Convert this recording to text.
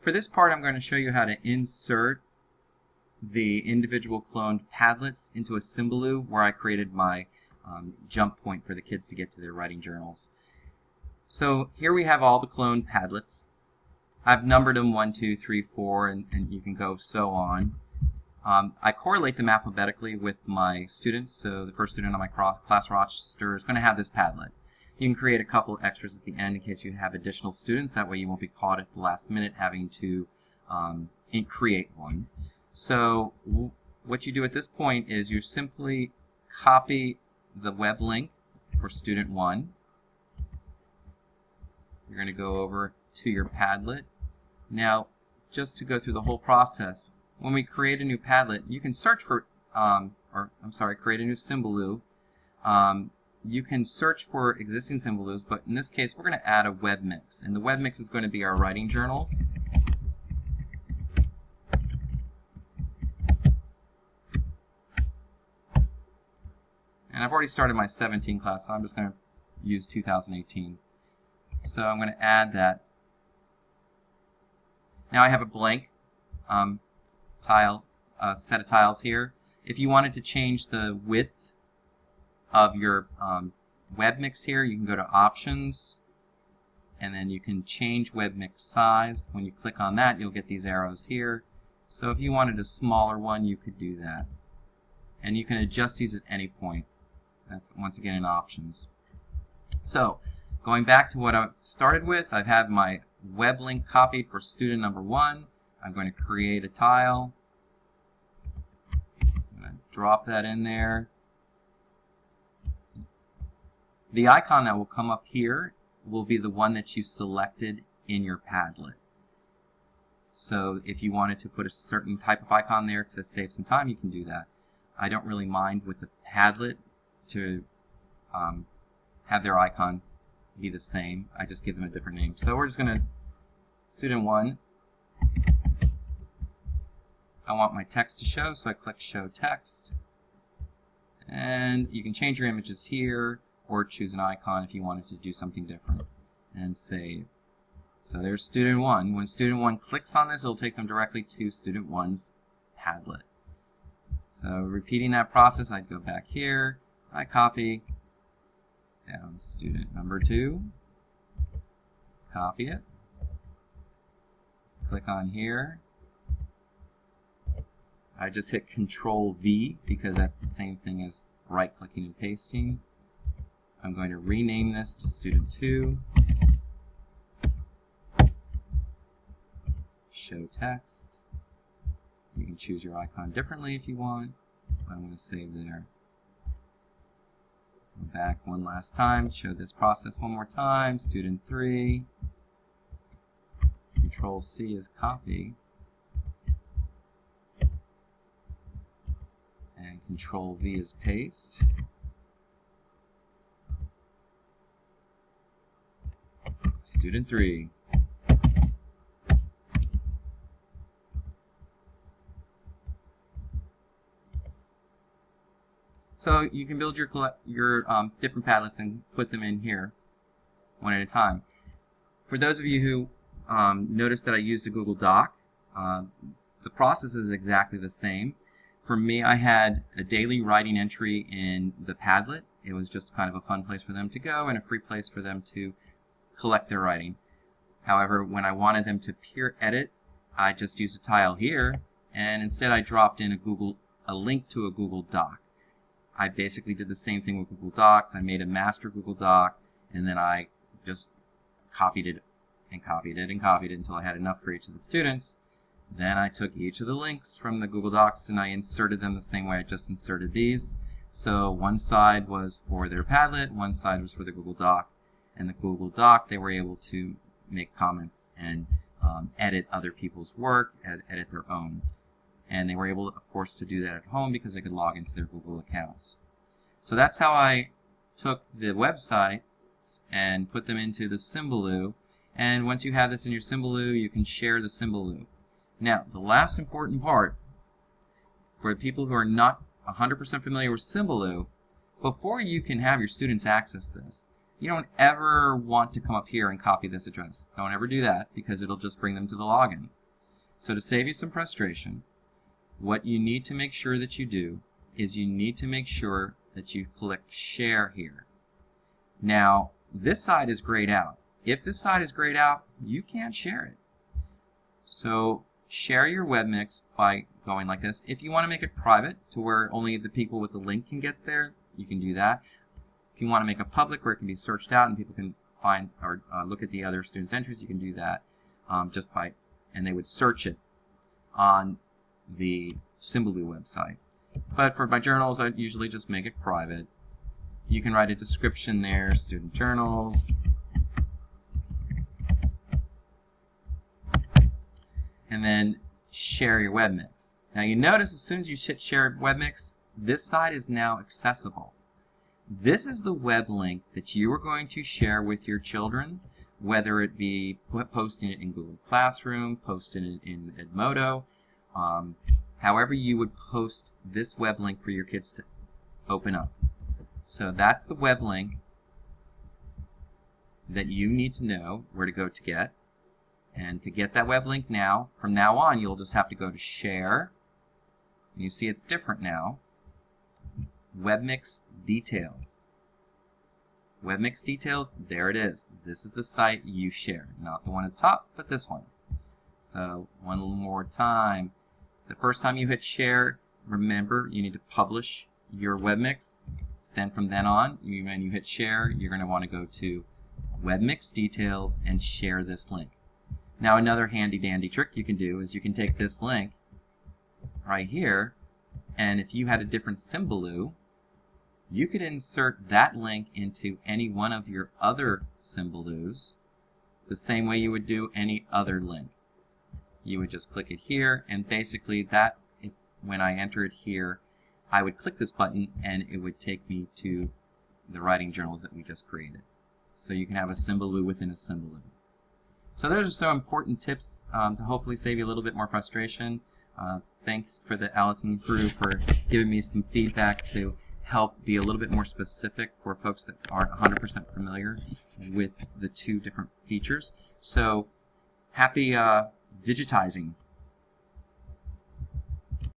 For this part, I'm going to show you how to insert the individual cloned Padlets into a Symbaloo where I created my jump point for the kids to get to their writing journals. So here we have all the cloned Padlets. I've numbered them 1, 2, 3, 4, and you can go so on. I correlate them alphabetically with my students, so the first student on my class roster is going to have this Padlet. You can create a couple extras at the end in case you have additional students. That way you won't be caught at the last minute having to create one. So what you do at this point is you simply copy the web link for student 1. You're going to go over to your Padlet. Now, just to go through the whole process, when we create a new Padlet, you can search for, create a new Symbaloo. You can search for existing Symbaloos, but in this case, we're going to add a web mix. And the web mix is going to be our writing journals. And I've already started my 17 class, so I'm just going to use 2018. So I'm going to add that. Now I have a blank set of tiles here. If you wanted to change the width of your web mix here, you can go to Options, and then you can change web mix size. When you click on that, you'll get these arrows here. So if you wanted a smaller one, you could do that. And you can adjust these at any point. That's once again in Options. So going back to what I started with, I've had my web link copied for student number 1. I'm going to create a tile. I'm going to drop that in there. The icon that will come up here will be the one that you selected in your Padlet. So if you wanted to put a certain type of icon there to save some time, you can do that. I don't really mind with the Padlet to have their icon be the same. I just give them a different name. So we're just going to, student 1, I want my text to show, so I click Show Text. And you can change your images here, or choose an icon if you wanted to do something different, and save. So there's student 1. When student 1 clicks on this, it'll take them directly to student 1's Padlet. So repeating that process, I'd go back here, I copy down student number 2, copy it, click on here. I just hit Control V because that's the same thing as right-clicking and pasting. I'm going to rename this to student 2, show text. You can choose your icon differently if you want, but I'm going to save there. Go back one last time, show this process one more time, student 3, Control C is copy, and Control V is paste. Student 3. So you can build your different Padlets and put them in here one at a time. For those of you who noticed that I used a Google Doc, the process is exactly the same. For me, I had a daily writing entry in the Padlet. It was just kind of a fun place for them to go and a free place for them to collect their writing. However, when I wanted them to peer edit, I just used a tile here, and instead I dropped in a link to a Google Doc. I basically did the same thing with Google Docs. I made a master Google Doc, and then I just copied it and copied it and copied it until I had enough for each of the students. Then I took each of the links from the Google Docs and I inserted them the same way I just inserted these. So one side was for their Padlet, one side was for the Google Doc. And the Google Doc, they were able to make comments and edit other people's work, edit their own. And they were able, of course, to do that at home because they could log into their Google accounts. So that's how I took the websites and put them into the Symbaloo. And once you have this in your Symbaloo, you can share the Symbaloo. Now, the last important part, for people who are not 100% familiar with Symbaloo, before you can have your students access this, You don't ever want to come up here and copy this address. Don't ever do that because it'll just bring them to the login. So to save you some frustration, what you need to make sure that you do is you need to make sure that you click share here. Now, this side is grayed out. If this side is grayed out, you can't share it. So share your webmix by going like this. If you want to make it private to where only the people with the link can get there, you can do that. If you want to make it public where it can be searched out and people can find or look at the other students' entries, you can do that just by, and they would search it on the Symbaloo website. But for my journals, I usually just make it private. You can write a description there, student journals. And then share your webmix. Now you notice as soon as you hit share webmix, this side is now accessible. This is the web link that you are going to share with your children, whether it be posting it in Google Classroom, posting it in Edmodo, however you would post this web link for your kids to open up. So that's the web link that you need to know where to go to get. And to get that web link now, from now on, you'll just have to go to share. And you see it's different now. Webmix details. Webmix details, there it is. This is the site you share. Not the one at the top, but this one. So one more time. The first time you hit share, remember you need to publish your webmix. Then from then on, when you hit share, you're going to want to go to Webmix details and share this link. Now another handy dandy trick you can do is you can take this link right here, and if you had a different Symbaloo, you could insert that link into any one of your other Symbaloos the same way you would do any other link. You would just click it here, and basically that, when I enter it here, I would click this button and it would take me to the writing journals that we just created. So you can have a Symbaloo within a Symbaloo. So those are some important tips to hopefully save you a little bit more frustration. Thanks for the Allerton crew for giving me some feedback to help be a little bit more specific for folks that aren't 100% familiar with the two different features. So happy digitizing.